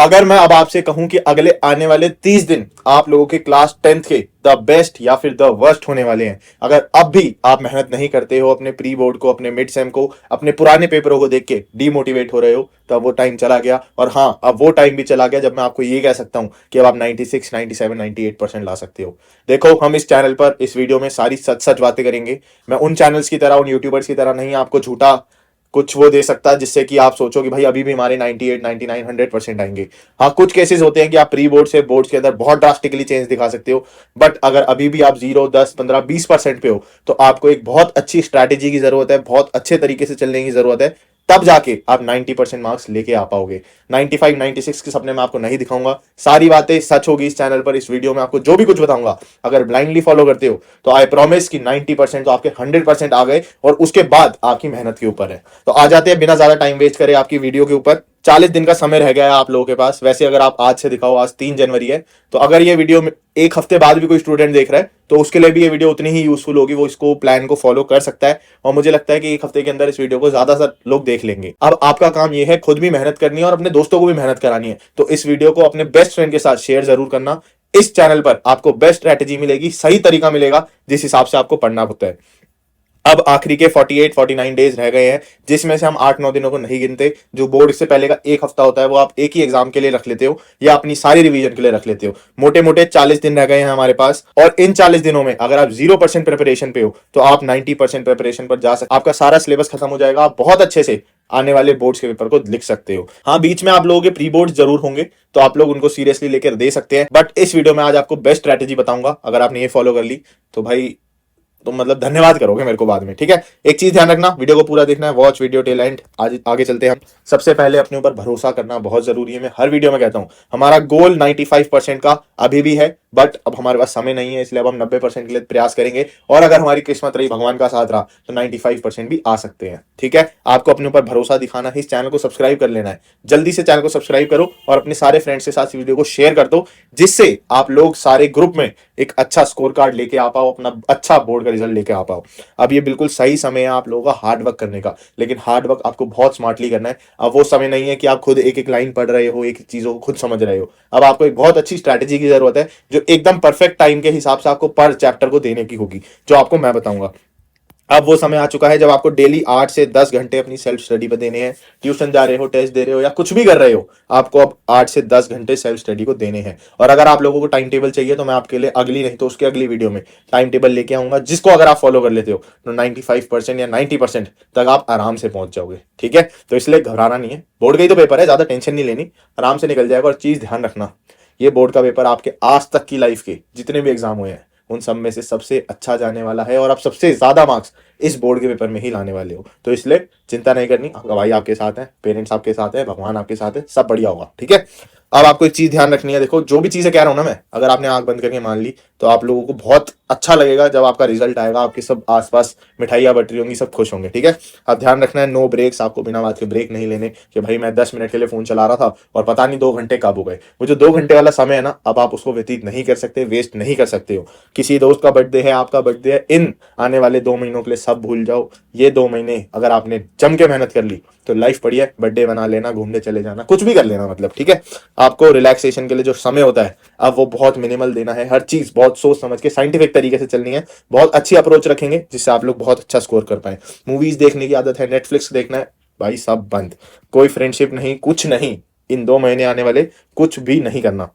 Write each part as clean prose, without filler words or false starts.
अगर मैं अब आपसे कहूं कि अगले आने वाले 30 दिन आप लोगों के क्लास 10th के द बेस्ट या फिर द वर्स्ट होने वाले हैं, अगर अब भी आप मेहनत नहीं करते हो, अपने प्री बोर्ड को, अपने मिड सेम को, अपने पुराने पेपरों को देख के डीमोटिवेट हो रहे हो, तो अब वो टाइम चला गया। और हाँ, अब वो टाइम भी चला गया जब मैं आपको ये कह सकता हूं कि अब आप 96, 97, 98% ला सकते हो। देखो, हम इस चैनल पर इस वीडियो में सारी सच सच बातें करेंगे। मैं उन चैनल्स की तरह, उन यूट्यूबर्स की तरह नहीं आपको झूठा कुछ वो दे सकता जिससे कि आप सोचो कि भाई अभी भी हमारे 98, 99, 100% आएंगे। हाँ, कुछ केसेस होते हैं कि आप प्री बोर्ड से बोर्ड्स के अंदर बहुत ड्रास्टिकली चेंज दिखा सकते हो, बट अगर अभी भी आप 0, 10, 15, 20% पे हो, तो आपको एक बहुत अच्छी स्ट्रैटेजी की जरूरत है, बहुत अच्छे तरीके से चलने की जरूरत है, तब जाके आप 90% मार्क्स लेके आ पाओगे। 95, 96 के सपने मैं आपको नहीं दिखाऊंगा। सारी बातें सच होगी इस चैनल पर। इस वीडियो में आपको जो भी कुछ बताऊंगा, अगर ब्लाइंडली फॉलो करते हो तो आई प्रॉमिस कि 90% तो आपके 100% आ गए, और उसके बाद आपकी मेहनत के ऊपर है। तो आ जाते हैं बिना ज्यादा टाइम वेस्ट करे आपकी वीडियो के ऊपर। 40 दिन का समय रह गया है आप लोगों के पास। वैसे अगर आप आज से दिखाओ, आज 3 जनवरी है, तो अगर ये वीडियो एक हफ्ते बाद भी कोई स्टूडेंट देख रहा है तो उसके लिए भी ये वीडियो उतनी ही यूजफुल होगी। वो इसको प्लान को फॉलो कर सकता है, और मुझे लगता है कि एक हफ्ते के अंदर इस वीडियो को ज्यादा से लोग देख लेंगे। अब आपका काम ये है खुद भी मेहनत करनी है और अपने दोस्तों को भी मेहनत करानी है। तो इस वीडियो को अपने बेस्ट फ्रेंड के साथ शेयर जरूर करना। इस चैनल पर आपको बेस्ट स्ट्रैटेजी मिलेगी, सही तरीका मिलेगा जिस हिसाब से आपको पढ़ना होता है। अब आखिरी के 48, 49 डेज रह गए हैं, जिसमें से हम 8-9 दिनों को नहीं गिनते। जो बोर्ड से पहले का एक हफ्ता होता है वो आप एक ही एग्जाम के लिए रख लेते हो या अपनी सारी रिवीजन के लिए रख लेते हो। मोटे मोटे 40 दिन रह गए हैं हमारे पास, और इन 40 दिनों में अगर आप 0% प्रिपरेशन पे हो तो आप 90% प्रिपरेशन पर जा सकते। आपका सारा सिलेबस खत्म हो जाएगा, आप बहुत अच्छे से आने वाले बोर्ड्स के पेपर को लिख सकते हो। हाँ, बीच में आप लोगों के प्री बोर्ड जरूर होंगे, तो आप लोग उनको सीरियसली लेकर दे सकते हैं, बट इस वीडियो में आज आपको बेस्ट स्ट्रैटेजी बताऊंगा। अगर आपने ये फॉलो कर ली तो भाई, तो मतलब धन्यवाद करोगे मेरे को बाद में। ठीक है, एक चीज ध्यान रखना, वीडियो को पूरा देखना है, वॉच वीडियो टिल एंड। आज आगे चलते हैं हम। सबसे पहले अपने ऊपर भरोसा करना बहुत जरूरी है। मैं हर वीडियो में कहता हूं हमारा गोल 95% का अभी भी है, बट अब हमारे पास समय नहीं है, इसलिए अब हम 90% के लिए प्रयास करेंगे। और अगर हमारी किस्मत रही, भगवान का साथ रहा, तो 95% भी आ सकते हैं। ठीक है, आपको अपने ऊपर भरोसा दिखाना है, इस चैनल को सब्सक्राइब कर लेना है। जल्दी से चैनल को सब्सक्राइब करो और अपने सारे फ्रेंड्स के साथ इस वीडियो को शेयर कर दो, जिससे आप लोग सारे ग्रुप में एक अच्छा स्कोर कार्ड लेके आ पाओ, अपना अच्छा बोर्ड का रिजल्ट लेके आ पाओ। अब ये बिल्कुल सही समय है आप लोगों का हार्ड वर्क करने का, लेकिन हार्ड वर्क आपको बहुत स्मार्टली करना है। अब वो समय नहीं है कि आप खुद एक एक लाइन पढ़ रहे हो, एक चीजों को खुद समझ रहे हो। अब आपको एक बहुत अच्छी स्ट्रैटेजी की जरूरत है, जो एकदम परफेक्ट टाइम के हिसाब से आपको पर चैप्टर को देने की होगी, जो आपको मैं बताऊंगा। अब वो समय आ चुका है जब आपको डेली 8 से 10 घंटे अपनी सेल्फ स्टडी पे देने हैं। ट्यूशन जा रहे हो, टेस्ट दे रहे हो, या कुछ भी कर रहे हो, आपको अब 8 से 10 घंटे सेल्फ स्टडी को देने हैं। और अगर आप लोगों को टाइम टेबल चाहिए तो मैं आपके लिए अगली नहीं तो उसके अगली वीडियो में टाइम टेबल लेके आऊंगा, जिसको अगर आप फॉलो कर लेते हो तो 95% या 90% तक आप आराम से पहुंच जाओगे। ठीक है, तो इसलिए घबराना नहीं है। बोर्ड का ही तो पेपर है, ज्यादा टेंशन नहीं लेनी, आराम से निकल जाएगा। और चीज ध्यान रखना, ये बोर्ड का पेपर आपके आज तक की लाइफ के जितने भी एग्जाम हुए हैं उन सब में से सबसे अच्छा जाने वाला है, और आप सबसे ज्यादा मार्क्स इस बोर्ड के पेपर में ही लाने वाले हो। तो इसलिए चिंता नहीं करनी, आपका भाई आपके साथ है, पेरेंट्स आपके साथ है, भगवान आपके साथ है, सब बढ़िया होगा। ठीक है, अब आपको एक चीज ध्यान रखनी है। देखो, जो भी चीजें कह रहा हूं ना मैं, अगर आपने आंख बंद करके मान ली तो आप लोगों को बहुत अच्छा लगेगा। जब आपका रिजल्ट आएगा, आपके सब आसपास मिठाइयां बट रही होंगी, सब खुश होंगे। ठीक है, अब ध्यान रखना है, नो ब्रेक्स। आपको बिना बात के ब्रेक नहीं लेने कि भाई मैं 10 मिनट के लिए फोन चला रहा था और पता नहीं 2 घंटे कब हो गए। वो जो 2 घंटे वाला समय है ना, अब आप उसको व्यतीत नहीं कर सकते, वेस्ट नहीं कर सकते हो। किसी दोस्त का बर्थडे है, आपका बर्थडे है, इन आने वाले 2 महीनों के लिए सब भूल जाओ। ये 2 महीने अगर आपने जम के मेहनत कर ली तो लाइफ बढ़िया, बर्थडे बना लेना, घूमने चले जाना, कुछ भी कर लेना, मतलब। ठीक है, आपको रिलैक्सेशन के लिए जो समय होता है अब वो बहुत मिनिमल देना है। हर चीज बहुत सोच समझ के साइंटिफिक तरीके से चलनी है। बहुत अच्छी अप्रोच रखेंगे जिससे आप लोग बहुत अच्छा स्कोर कर पाए। मूवीज देखने की आदत है, नेटफ्लिक्स देखना है, भाई सब बंद। कोई फ्रेंडशिप नहीं, कुछ नहीं। इन 2 महीने आने वाले कुछ भी नहीं करना।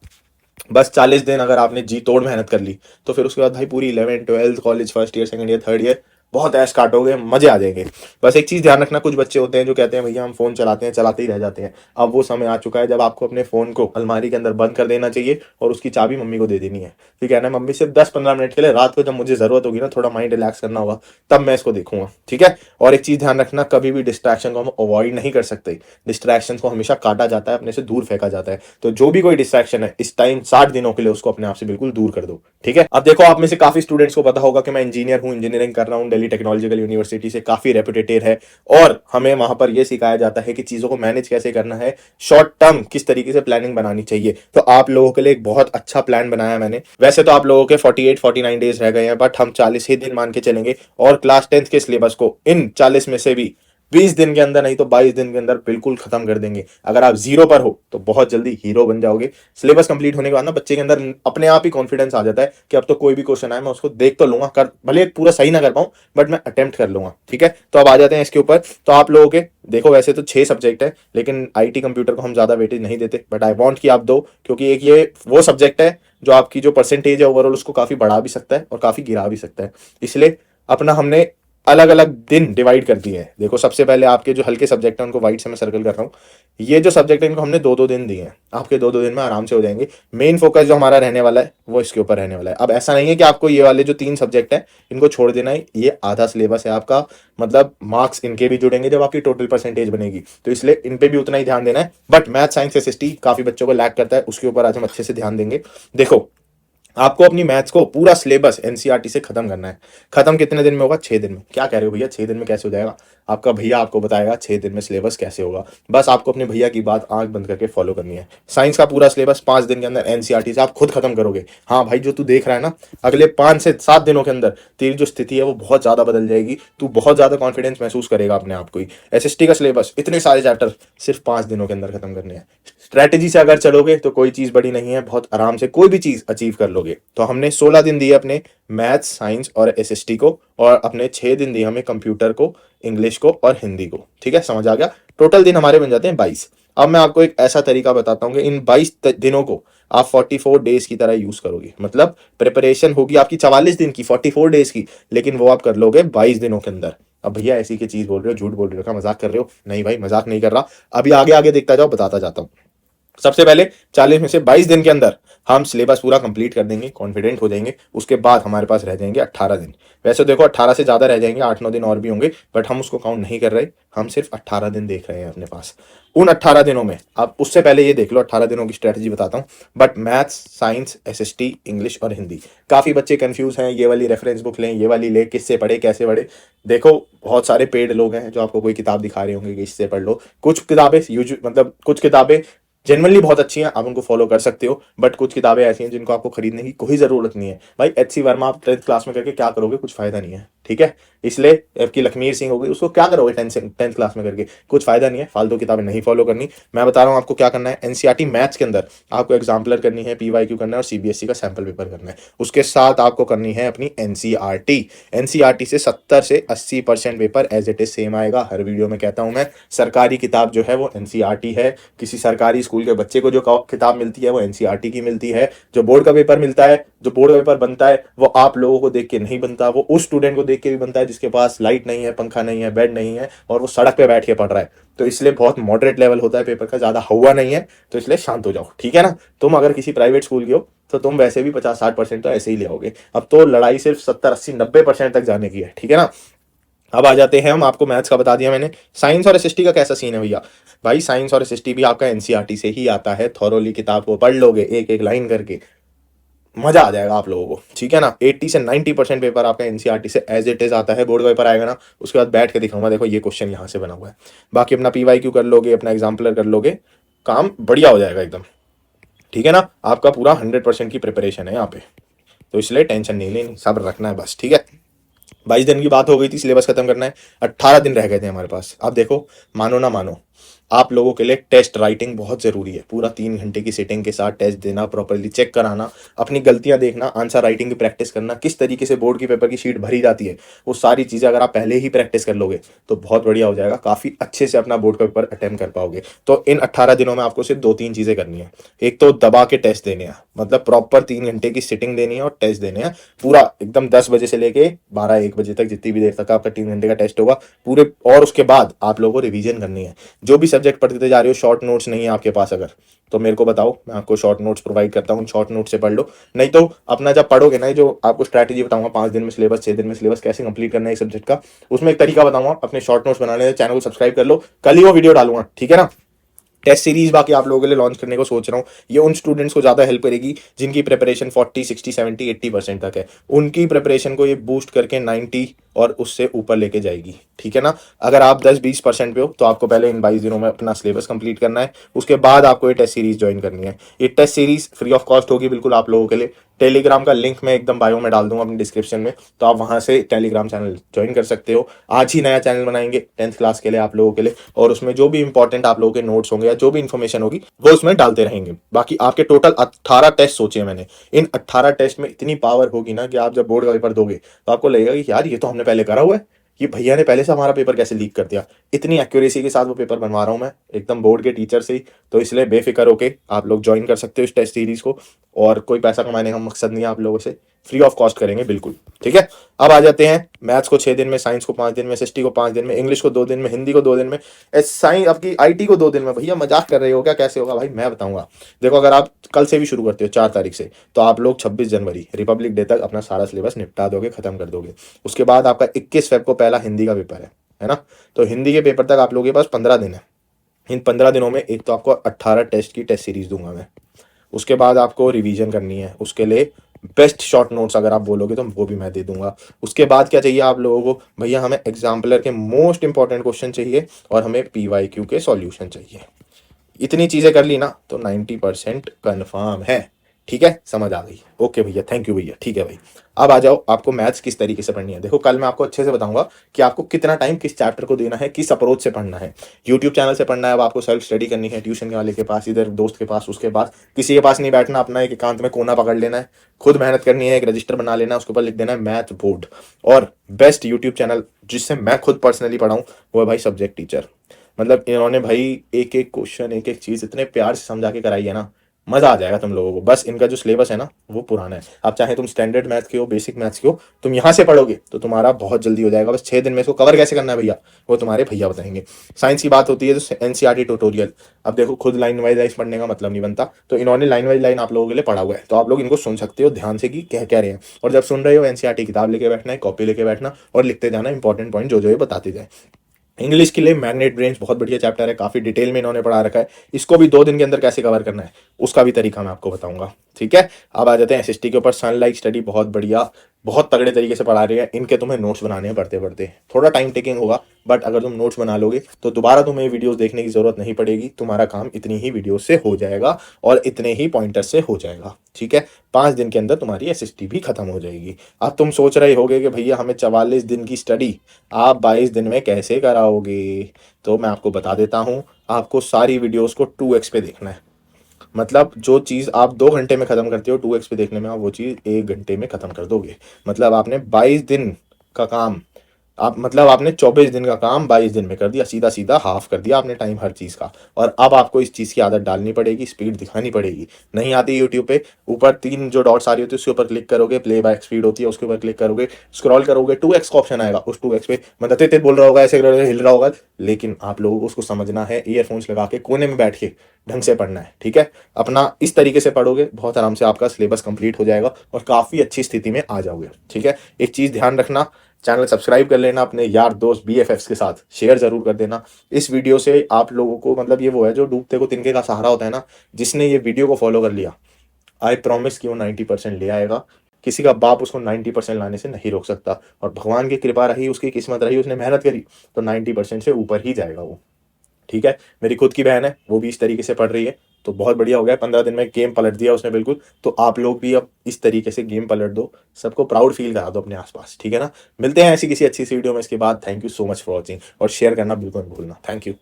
बस 40 दिन अगर आपने जी तोड़ मेहनत कर ली तो फिर उसके बाद भाई पूरी 11th 12th college, first year, second year, third year बहुत ऐश काटोगे, मजे आ जाएंगे। बस एक चीज ध्यान रखना, कुछ बच्चे होते हैं जो कहते हैं भैया हम फोन चलाते हैं, चलाते ही रह जाते हैं। अब वो समय आ चुका है जब आपको अपने फोन को अलमारी के अंदर बंद कर देना चाहिए और उसकी चाबी मम्मी को दे देनी है। फिर कहना है मम्मी सिर्फ 10-15 मिनट के लिए, रात को जब मुझे जरूरत होगी ना, थोड़ा माइंड रिलैक्स करना होगा, तब मैं इसको देखूंगा। ठीक है, और एक चीज ध्यान रखना, कभी भी डिस्ट्रैक्शन को हम अवॉइड नहीं कर सकते। डिस्ट्रैक्शन को हमेशा काटा जाता है, अपने से दूर फेंका जाता है। तो जो भी कोई डिस्ट्रैक्शन है इस टाइम 60 दिनों के लिए उसको अपने आप से बिल्कुल दूर कर दो। ठीक है, अब देखो, आप में से काफी स्टूडेंट्स को पता होगा कि मैं इंजीनियर हूं, इंजीनियरिंग कर रहा हूं दिल्ली टेक्नोलॉजिकल यूनिवर्सिटी से, काफी रेपुटेटेड है। और हमें वहां पर यह सिखाया जाता है कि चीजों को मैनेज कैसे करना है, शॉर्ट टर्म किस तरीके से प्लानिंग बनानी चाहिए। तो आप लोगों के लिए एक बहुत अच्छा प्लान बनाया मैंने। वैसे तो आप लोगों के 48-49 डेज रह गए हैं, बट हम 40 ही दिन मान के चलेंगे और क्लास 10th के सिलेबस को इन 40 में से भी 20 दिन के अंदर नहीं तो 22 दिन के अंदर बिल्कुल खत्म कर देंगे। अगर आप जीरो पर हो तो बहुत जल्दी हीरो बन जाओगे। सिलेबस कंप्लीट होने के बाद ना बच्चे के अंदर अपने आप ही कॉन्फिडेंस आ जाता है कि अब तो कोई भी क्वेश्चन आए मैं उसको देख तो लूंगा, कर भले पूरा सही ना कर पाऊं बट मैं अटेम्प्ट कर लूंगा। ठीक है, तो अब आ जाते हैं इसके ऊपर। तो आप लोगों के देखो वैसे तो 6 सब्जेक्ट है, लेकिन आईटी कंप्यूटर को हम ज्यादा वेटेज नहीं देते, बट आई वांट कि आप दो, क्योंकि एक ये वो सब्जेक्ट है जो आपकी जो परसेंटेज है ओवरऑल उसको काफी बढ़ा भी सकता है और काफी गिरा भी सकता है। इसलिए अपना हमने अलग अलग दिन डिवाइड कर दिए हैं। देखो सबसे पहले आपके जो हल्के सब्जेक्ट हैं उनको व्हाइट से मैं सर्कल कर रहा हूँ। ये जो सब्जेक्ट है इनको हमने 2-2 दिन दिए हैं, आपके 2-2 दिन में आराम से हो जाएंगे। मेन फोकस जो हमारा रहने वाला है वो इसके ऊपर रहने वाला है। अब ऐसा नहीं है कि आपको ये वाले जो 3 सब्जेक्ट है इनको छोड़ देना है, ये आधा सिलेबस है आपका, मतलब मार्क्स इनके भी जुड़ेंगे जब आपकी टोटल परसेंटेज बनेगी, तो इसलिए इन पे भी उतना ही ध्यान देना है। बट मैथ साइंस एसएसटी काफी बच्चों को लैक करता है, उसके ऊपर आज हम अच्छे से ध्यान देंगे। देखो आपको अपनी मैथ्स को पूरा सिलेबस एनसीईआरटी से खत्म करना है। खत्म कितने दिन में होगा? 6 दिन में। क्या कह रहे हो भैया 6 दिन में कैसे हो जाएगा? आपका भैया आपको बताएगा 6 दिन में सिलेबस कैसे होगा। बस आपको अपने भैया की बात आंख बंद करके फॉलो करनी है। साइंस का पूरा सिलेबस 5 दिन के अंदर एनसीईआरटी से आप खुद खत्म करोगे। हाँ भाई, जो तू देख रहा है ना, अगले 5 से 7 दिनों के अंदर तेरी जो स्थिति है वो बहुत ज्यादा बदल जाएगी। तू बहुत ज्यादा कॉन्फिडेंस महसूस करेगा अपने आप को ही। एसएसटी का सिलेबस इतने सारे चैप्टर सिर्फ 5 दिनों के अंदर खत्म करने हैं। स्ट्रैटेजी से अगर चलोगे तो कोई चीज बड़ी नहीं है, बहुत आराम से कोई भी चीज अचीव कर लोगे। तो हमने 16 दिन दिए अपने मैथ्स, साइंस और एसएसटी को, और अपने 6 दिन दिए हमें कंप्यूटर को, इंग्लिश को और हिंदी को। ठीक है, समझ आ गया? टोटल दिन हमारे बन जाते हैं 22। अब मैं आपको एक ऐसा तरीका बताता हूँ कि इन 22 दिनों को आप 44 डेज की तरह यूज करोगे। मतलब प्रिपरेशन होगी आपकी 44 दिन की, 44 डेज की, लेकिन वो आप कर लोगे 22 दिनों के अंदर। अब भैया ऐसी की चीज बोल रहे हो, झूठ बोल रहे हो, क्या मजाक कर रहे हो? नहीं भाई, मजाक नहीं कर रहा। अभी आगे आगे देखता जाओ, बताता जाता हूँ। सबसे पहले 40 में से 22 दिन के अंदर हम सिलेबस पूरा कंप्लीट कर देंगे, कॉन्फिडेंट हो जाएंगे। उसके बाद हमारे पास रह जाएंगे 18 दिन। वैसे देखो 18 से ज्यादा रह जाएंगे, 8-9 दिन और भी होंगे, बट हम उसको काउंट नहीं कर रहे, हम सिर्फ 18 दिन देख रहे हैं अपने पास। उन 18 दिनों में आप उससे पहले ये देख लो, 18 दिनों की स्ट्रेटजी बताता हूँ। But maths, science, SST, English और हिंदी, काफी बच्चे कंफ्यूज हैं, ये वाली रेफरेंस बुक लें, ये वाली ले, किससे पढ़े, कैसे पढ़े। देखो बहुत सारे पेड लोग हैं जो आपको कोई किताब दिखा रहे होंगे कि इससे पढ़ लो। कुछ किताबें मतलब कुछ किताबें जनरली बहुत अच्छी हैं, आप उनको फॉलो कर सकते हो, बट कुछ किताबें ऐसी हैं जिनको आपको खरीदने की कोई जरूरत नहीं है। भाई एचसी वर्मा आप 10th क्लास में करके क्या करोगे? कुछ फायदा नहीं है। ठीक है, इसलिए आपकी लखमीर सिंह हो गई, उसको क्या करोगे 10th क्लास में करके? कुछ फायदा नहीं है। फालतू किताबें नहीं फॉलो करनी। मैं बता रहा हूँ आपको क्या करना है। एनसीईआरटी मैथ्स के अंदर आपको एग्जाम्पलर करनी है, पीवाईक्यू करना है और सीबीएसई का सैंपल पेपर करना है। उसके साथ आपको करनी है अपनी एनसीईआरटी। एनसीईआरटी से 70 से 80% paper as it is same आएगा। हर वीडियो में कहता हूं मैं, सरकारी किताब जो है वो एनसीईआरटी है। किसी सरकारी स्कूल के बच्चे को जो किताब मिलती है वो एनसीईआरटी की मिलती है। जो बोर्ड का पेपर मिलता है, जो बोर्ड का पेपर बनता है, वो आप लोगों को देख के नहीं बनता, वो उस स्टूडेंट को देख के भी बनता है जिसके पास लाइट नहीं है, पंखा नहीं है, बेड नहीं है और वो सड़क पे बैठ के पढ़ रहा है। तो इसलिए बहुत मॉडरेट लेवल होता है पेपर का, ज्यादा हुआ नहीं है, तो इसलिए शांत हो जाओ। ठीक है ना? तुम अगर किसी प्राइवेट स्कूल के हो तो तुम वैसे भी 50-60% तो ऐसे ही ले आओगे। अब तो लड़ाई सिर्फ 70-80-90% तक जाने की है। ठीक है ना? अब आ जाते हैं हम, आपको मैथ्स का बता दिया मैंने। साइंस और एसएसटी का कैसा सीन है भैया? भाई साइंस और एसएसटी भी आपका एनसीईआरटी से ही आता है। थॉरोली किताब को पढ़ लोगे एक एक लाइन करके, मजा आ जाएगा आप लोगों को। ठीक है ना? 80 से 90% पेपर आपका एनसीईआरटी से एज इट इज आता है। बोर्ड का पेपर आएगा ना, उसके बाद बैठ के दिखाऊंगा, देखो ये क्वेश्चन यहाँ से बना हुआ है। बाकी अपना पीवाईक्यू कर लोगे, अपना एग्जाम्पलर कर लोगे, काम बढ़िया हो जाएगा एकदम। ठीक है ना? आपका पूरा 100% की प्रिपरेशन है यहाँ पे, तो इसलिए टेंशन नहीं लेनी, सब्र रखना है बस। ठीक है, 22 दिन की बात हो गई थी, सिलेबस खत्म करना है। 18 दिन रह गए थे हमारे पास। अब देखो, मानो ना मानो, आप लोगों के लिए टेस्ट राइटिंग बहुत जरूरी है। पूरा 3 घंटे की सिटिंग के साथ टेस्ट देना, प्रॉपर्ली चेक कराना, अपनी गलतियां देखना, आंसर राइटिंग की प्रैक्टिस करना, किस तरीके से बोर्ड की पेपर की शीट भरी जाती है, वो सारी चीजें अगर आप पहले ही प्रैक्टिस कर लोगे तो बहुत बढ़िया हो जाएगा। काफी अच्छे से अपना बोर्ड का पेपर अटेम्प्ट कर पाओगे। तो इन 18 दिनों में आपको सिर्फ 2-3 चीजें करनी है। एक तो दबा के टेस्ट देने हैं, मतलब प्रॉपर 3 घंटे की सिटिंग देनी है और टेस्ट देने हैं पूरा एकदम 10 बजे से लेके 12-1 बजे तक, जितनी भी देर तक आपका 3 घंटे का टेस्ट होगा पूरे। और उसके बाद आप लोगों को रिवीजन करनी है। जो भी सब्जेक्ट पढ़ते जा रहे हो, शॉर्ट नोट्स नहीं है आपके पास अगर, तो मेरे को बताओ, मैं आपको शॉर्ट नोट्स प्रोवाइड करता हूँ। शॉर्ट नोट से पढ़ लो। नहीं तो अपना जब पढ़ोगे ना, जो आपको स्ट्रैटेजी बताऊंगा 5 दिन में सिलेबस, 6 दिन में सिलेबस कैसे कंप्लीट करना है एक सब्जेक्ट का, उसमें एक तरीका बताऊंगा। अपने शॉर्ट नोट्स बनाने, चैनल को सब्सक्राइब कर लो, कल ही वो वीडियो डालूंगा। ठीक है ना? टेस्ट सीरीज बाकी आप लोगों के लिए लॉन्च करने को सोच रहा हूँ। ये उन स्टूडेंट्स को ज्यादा हेल्प करेगी जिनकी प्रिपरेशन 40, 60, 70, 80% तक है। उनकी प्रिपरेशन को ये बूस्ट करके 90 और उससे ऊपर लेके जाएगी, ठीक है ना। अगर आप 10-20% पे हो तो आपको पहले इन 22 दिनों में अपना सिलेबस कंप्लीट करना है, उसके बाद आपको ये टेस्ट सीरीज ज्वाइन करनी है। ये test series free of cost होगी बिल्कुल आप लोगों के लिए। टेलीग्राम का लिंक मैं एकदम बायो में डाल दूंगा अपनी डिस्क्रिप्शन में, तो आप वहां से टेलीग्राम चैनल ज्वाइन कर सकते हो। आज ही नया चैनल बनाएंगे 10th क्लास के लिए आप लोगों के लिए, और उसमें जो भी इंपॉर्टेंट आप लोगों के नोट्स होंगे या जो भी इन्फॉर्मेशन होगी वो उसमें डालते रहेंगे। बाकी आपके टोटल 18 टेस्ट सोचे मैंने, इन 18 टेस्ट में इतनी पावर होगी ना कि आप जब बोर्ड का पेपर दोगे तो आपको लगेगा कि यार ये तो हमने पहले करा हुआ है, ये भैया ने पहले से हमारा पेपर कैसे लीक कर दिया। इतनी एक्यूरेसी के साथ वो पेपर बनवा रहा हूँ मैं एकदम बोर्ड के टीचर से ही। तो इसलिए बेफिक्र होके आप लोग ज्वाइन कर सकते हो इस टेस्ट सीरीज को, और कोई पैसा कमाने का मकसद नहीं है आप लोगों से, फ्री ऑफ कॉस्ट करेंगे बिल्कुल, ठीक है। अब आ जाते हैं मैथ्स को 6 दिन में, साइंस को 5 दिन में, एसएसटी को 5 दिन में, इंग्लिश को 2 दिन में, हिंदी को 2 दिन में, साइंस आपकी आईटी को 2 दिन में। भैया मजाक कर रहे हो क्या? कैसे होगा भाई, मैं बताऊंगा। देखो अगर आप कल से भी शुरू करते हो 4 तारीख से, तो आप लोग 26 जनवरी रिपब्लिक डे तक अपना सारा सिलेबस निपटा दोगे, खत्म कर दोगे। उसके बाद आपका 21 फेब को पहला हिंदी का पेपर है ना। तो हिंदी के पेपर तक आप लोगों के पास 15 दिन है। इन 15 दिनों में एक तो आपको 18 टेस्ट की टेस्ट सीरीज दूंगा मैं, उसके बाद आपको रिवीजन करनी है, उसके लिए बेस्ट शॉर्ट नोट्स अगर आप बोलोगे तो वो भी मैं दे दूंगा। उसके बाद क्या चाहिए आप लोगों को? भैया हमें एग्जाम्पलर के मोस्ट इंपॉर्टेंट क्वेश्चन चाहिए और हमें पीवाईक्यू के सॉल्यूशन चाहिए। इतनी चीजें कर ली ना तो 90% कन्फर्म है, ठीक है। समझ आ गई? ओके भैया, थैंक यू भैया, ठीक है भाई। अब आ जाओ आपको मैथ्स किस तरीके से पढ़नी है। देखो कल मैं आपको अच्छे से बताऊंगा कि आपको कितना टाइम किस चैप्टर को देना है, किस अप्रोच से पढ़ना है। यूट्यूब चैनल से पढ़ना है, अब आपको सेल्फ स्टडी करनी है, ट्यूशन वाले के पास, इधर दोस्त के पास, उसके पास, किसी के पास नहीं बैठना, अपना एक एकांत में कोना पकड़ लेना है, खुद मेहनत करनी है, एक रजिस्टर बना लेना है, उसके ऊपर लिख देना है मैथ बोर्ड। और बेस्ट यूट्यूब चैनल जिससे मैं खुद पर्सनली पढ़ाऊँ वो है भाई सब्जेक्ट टीचर। मतलब इन्होंने भाई एक एक क्वेश्चन, एक एक चीज इतने प्यार से समझा के कराई है ना, मजा आ जाएगा तुम लोगों को। बस इनका जो सिलेबस है ना वो पुराना है। आप चाहे तुम स्टैंडर्ड मैथ के हो, बेसिक मैथ्स के हो, तुम यहाँ से पढ़ोगे तो तुम्हारा बहुत जल्दी हो जाएगा। बस 6 दिन में इसको कवर कैसे करना है भैया, वो तुम्हारे भैया बताएंगे। साइंस की बात होती है तो एनसीईआरटी ट्यूटोरियल। अब देखो खुद लाइन वाइज लाइन पढ़ने का मतलब नहीं बनता, तो इन्होंने लाइन वाइज लाइन आप लोगों के लिए पढ़ा हुआ है, तो आप लोग इनको सुन सकते हो ध्यान से कि कह क्या रहे हैं। और जब सुन रहे हो एनसीईआरटी किताब लेके बैठना है, कॉपी लेके बैठना और लिखते जाना इंपॉर्टेंट पॉइंट जो जो ये बताते जाए। इंग्लिश के लिए मैग्नेट ब्रेन्स बहुत बढ़िया चैप्टर है, काफी डिटेल में इन्होंने पढ़ा रखा है। इसको भी 2 दिन के अंदर कैसे कवर करना है उसका भी तरीका मैं आपको बताऊंगा, ठीक है। अब आ जाते हैं एसएसटी के ऊपर। सनलाइट स्टडी बहुत बढ़िया, बहुत तगड़े तरीके से पढ़ा रही है। इनके तुम्हें नोट्स बनाने हैं पढ़ते पढ़ते, थोड़ा टाइम टेकिंग होगा, बट अगर तुम नोट्स बना लोगे तो दोबारा तुम्हें वीडियोस देखने की जरूरत नहीं पड़ेगी। तुम्हारा काम इतनी ही वीडियो से हो जाएगा और इतने ही पॉइंटर से हो जाएगा, ठीक है। 5 दिन के अंदर तुम्हारी एसएसटी भी खत्म हो जाएगी। अब तुम सोच रहे होगे कि भैया हमें 44 दिन की स्टडी आप 22 दिन में कैसे कराओगे, तो मैं आपको बता देता हूँ। आपको सारी वीडियोस को 2x पे देखना है। मतलब जो चीज़ आप 2 घंटे में ख़त्म करते हो 2x पे देखने में आप वो चीज़ 1 घंटे में ख़त्म कर दोगे। मतलब आपने 22 दिन का काम, आप मतलब आपने 24 दिन का काम 22 दिन में कर दिया, सीधा सीधा हाफ कर दिया आपने टाइम हर चीज़ का। और अब आपको इस चीज़ की आदत डालनी पड़ेगी, स्पीड दिखानी पड़ेगी। नहीं आती यूट्यूब पे, ऊपर 3 जो डॉट्स आ रही होती है उसके ऊपर क्लिक करोगे, प्ले बैक स्पीड होती है उसके ऊपर क्लिक करोगे, स्क्रॉल करोगे 2x का ऑप्शन आएगा। उस 2x पे मतलब तेज तेज बोल रहा होगा, ऐसे हिल रहा होगा, लेकिन आप लोगों को उसको समझना है, ईयरफोन्स लगा के कोने में बैठ के ढंग से पढ़ना है, ठीक है। अपना इस तरीके से पढ़ोगे बहुत आराम से आपका सिलेबस कंप्लीट हो जाएगा और काफ़ी अच्छी स्थिति में आ जाओगे, ठीक है। एक चीज़ ध्यान रखना, चैनल सब्सक्राइब कर लेना, अपने यार दोस्त बीएफएफ्स के साथ शेयर जरूर कर देना। इस वीडियो से आप लोगों को मतलब ये वो है जो डूबते को तिनके का सहारा होता है ना, जिसने ये वीडियो को फॉलो कर लिया, आई प्रॉमिस कि वो 90% ले आएगा। किसी का बाप उसको 90% लाने से नहीं रोक सकता, और भगवान की कृपा रही, उसकी किस्मत रही, उसने मेहनत करी तो 90% से ऊपर ही जाएगा वो, ठीक है। मेरी खुद की बहन है, वो भी इस तरीके से पढ़ रही है, तो बहुत बढ़िया हो गया। 15 दिन में गेम पलट दिया उसने बिल्कुल। तो आप लोग भी अब इस तरीके से गेम पलट दो, सबको प्राउड फील करा दो अपने आसपास, ठीक है ना। मिलते हैं ऐसी किसी अच्छी सी वीडियो में इसके बाद। Thank you so much for watching, और शेयर करना बिल्कुल मत भूलना। Thank you.